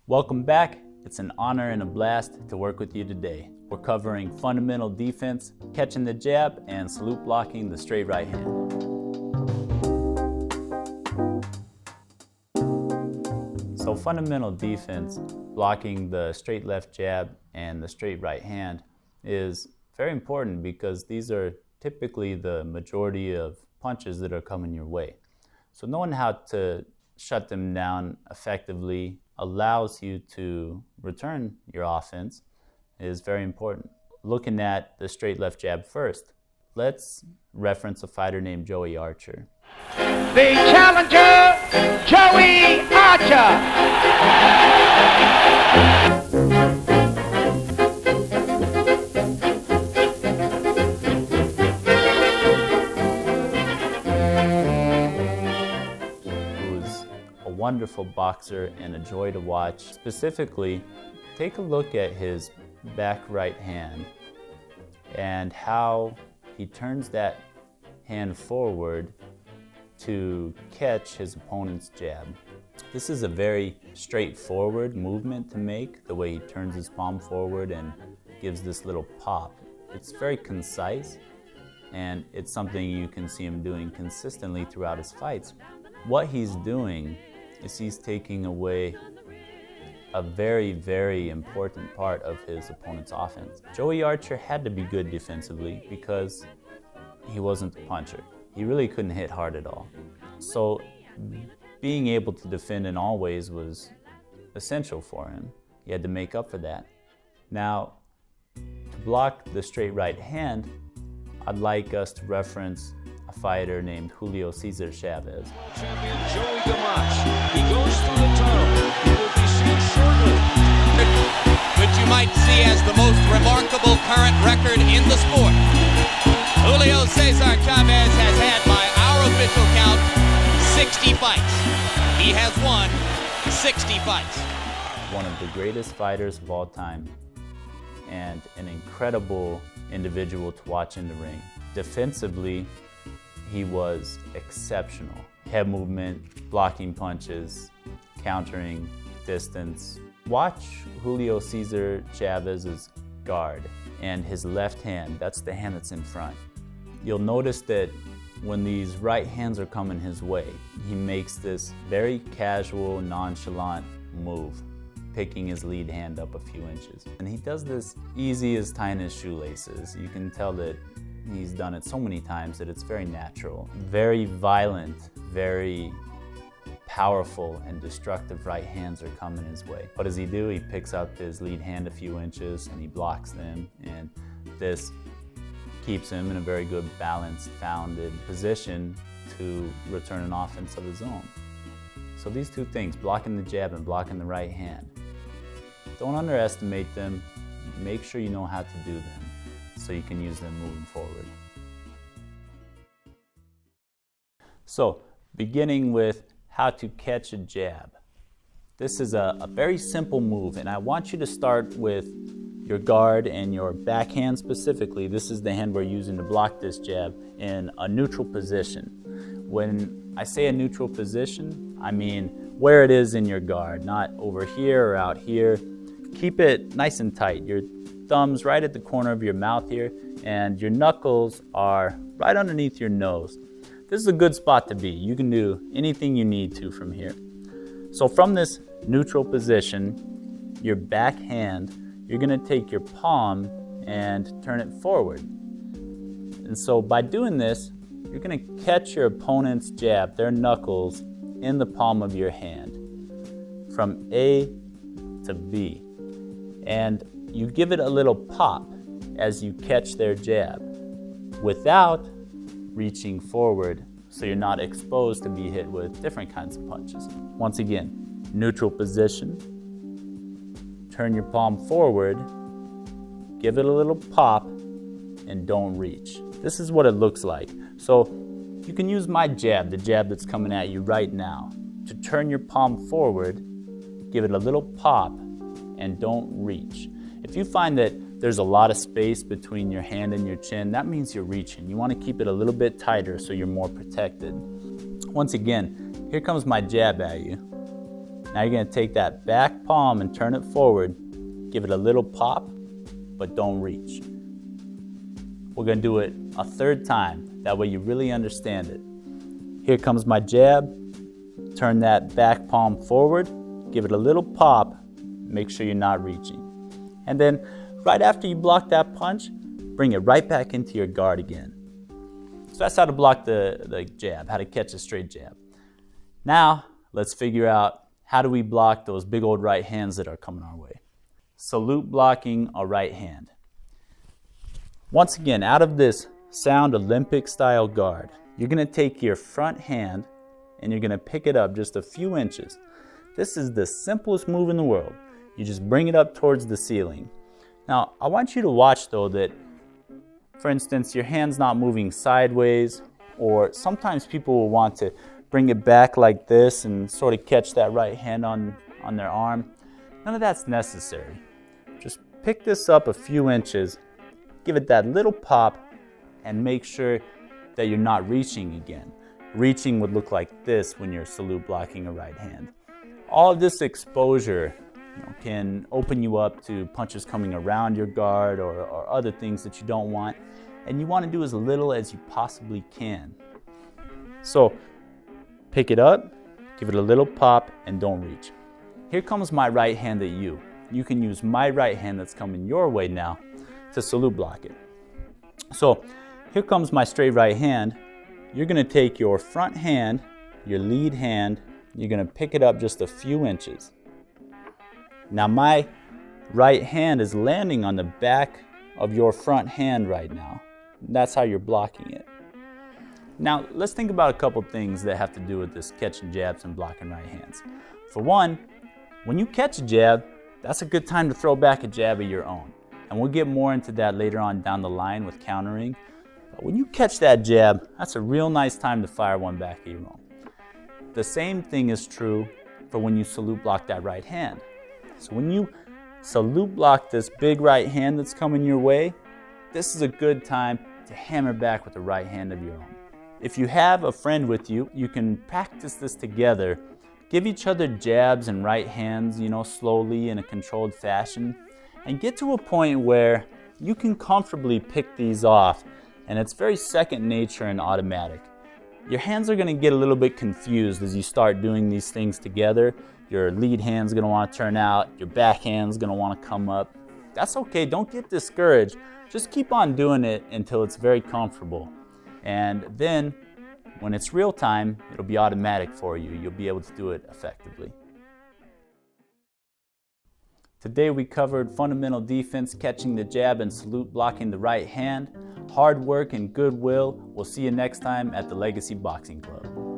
Welcome back. It's an honor and a blast to work with you today. We're covering fundamental defense, catching the jab, and salute blocking the straight right hand. So fundamental defense, blocking the straight left jab and the straight right hand, is very important because these are typically the majority of punches that are coming your way. So knowing how to shut them down effectively allows you to return your offense is very important. Looking at the straight left jab first, let's reference a fighter named Joey Archer. The challenger, Joey Archer. Who's a wonderful boxer and a joy to watch. Specifically, take a look at his back right hand and how he turns that hand forward to catch his opponent's jab. This is a very straightforward movement to make, the way he turns his palm forward and gives this little pop. It's very concise, and it's something you can see him doing consistently throughout his fights. What he's doing is he's taking away a very, very important part of his opponent's offense. Joey Archer had to be good defensively because he wasn't a puncher. He really couldn't hit hard at all. So being able to defend in all ways was essential for him. He had to make up for that. Now, to block the straight right hand, I'd like us to reference a fighter named Julio Cesar Chavez. Champion Joey Gamache. He goes through the tunnel. He will be seen shortly. Which you might see as the most remarkable current record in the sport. Julio Cesar Chavez has had, by our official count, 60 fights. He has won 60 fights. One of the greatest fighters of all time and an incredible individual to watch in the ring. Defensively, he was exceptional. Head movement, blocking punches, countering, distance. Watch Julio Cesar Chavez's guard and his left hand, that's the hand that's in front. You'll notice that when these right hands are coming his way, he makes this very casual, nonchalant move, picking his lead hand up a few inches. And he does this easy as tying his shoelaces. You can tell that he's done it so many times that it's very natural. Very violent, very powerful and destructive right hands are coming his way. What does he do? He picks up his lead hand a few inches and he blocks them, and this keeps him in a very good balanced, founded position to return an offense of his own. So these two things, blocking the jab and blocking the right hand, don't underestimate them. Make sure you know how to do them so you can use them moving forward. So, beginning with how to catch a jab. This is a very simple move, and I want you to start with your guard and your backhand specifically. This is the hand we're using to block this jab in a neutral position. When I say a neutral position, I mean where it is in your guard, not over here or out here. Keep it nice and tight. Your thumb's right at the corner of your mouth here, and your knuckles are right underneath your nose. This is a good spot to be. You can do anything you need to from here. So from this neutral position, your back hand, you're gonna take your palm and turn it forward. And so by doing this, you're gonna catch your opponent's jab, their knuckles, in the palm of your hand, from A to B. And you give it a little pop as you catch their jab without reaching forward, so you're not exposed to be hit with different kinds of punches. Once again, neutral position, turn your palm forward, give it a little pop, and don't reach. This is what it looks like. So you can use my jab, the jab that's coming at you right now, to turn your palm forward, give it a little pop, and don't reach. If you find that there's a lot of space between your hand and your chin, that means you're reaching. You want to keep it a little bit tighter so you're more protected. Once again, here comes my jab at you. Now you're going to take that back palm and turn it forward. Give it a little pop, but don't reach. We're going to do it a third time. That way you really understand it. Here comes my jab. Turn that back palm forward. Give it a little pop. Make sure you're not reaching. And then right after you block that punch, bring it right back into your guard again. So that's how to block the jab, how to catch a straight jab. Now, let's figure out how do we block those big old right hands that are coming our way. Salute blocking a right hand. Once again, out of this sound Olympic style guard, you're going to take your front hand and you're going to pick it up just a few inches. This is the simplest move in the world. You just bring it up towards the ceiling. Now, I want you to watch though that, for instance, your hand's not moving sideways, or sometimes people will want to bring it back like this and sort of catch that right hand on their arm. None of that's necessary. Just pick this up a few inches, give it that little pop, and make sure that you're not reaching again. Reaching would look like this when you're salute blocking a right hand. All of this exposure can open you up to punches coming around your guard or other things that you don't want. And you want to do as little as you possibly can. So pick it up, give it a little pop, and don't reach. Here comes my right hand at you. You can use my right hand that's coming your way now to salute block it. So here comes my straight right hand. You're going to take your front hand, your lead hand, you're going to pick it up just a few inches. Now my right hand is landing on the back of your front hand right now. That's how you're blocking it. Now let's think about a couple things that have to do with this catching jabs and blocking right hands. For one, when you catch a jab, that's a good time to throw back a jab of your own. And we'll get more into that later on down the line with countering. But when you catch that jab, that's a real nice time to fire one back of your own. The same thing is true for when you salute block that right hand. So when you salute block this big right hand that's coming your way, this is a good time to hammer back with the right hand of your own. If you have a friend with you, you can practice this together. Give each other jabs and right hands, slowly in a controlled fashion, and get to a point where you can comfortably pick these off, and it's very second nature and automatic. Your hands are going to get a little bit confused as you start doing these things together. Your lead hand's going to want to turn out, your back hand's going to want to come up. That's okay, don't get discouraged. Just keep on doing it until it's very comfortable. And then, when it's real time, it'll be automatic for you. You'll be able to do it effectively. Today we covered fundamental defense, catching the jab and salute blocking the right hand, hard work and goodwill. We'll see you next time at the Legacy Boxing Club.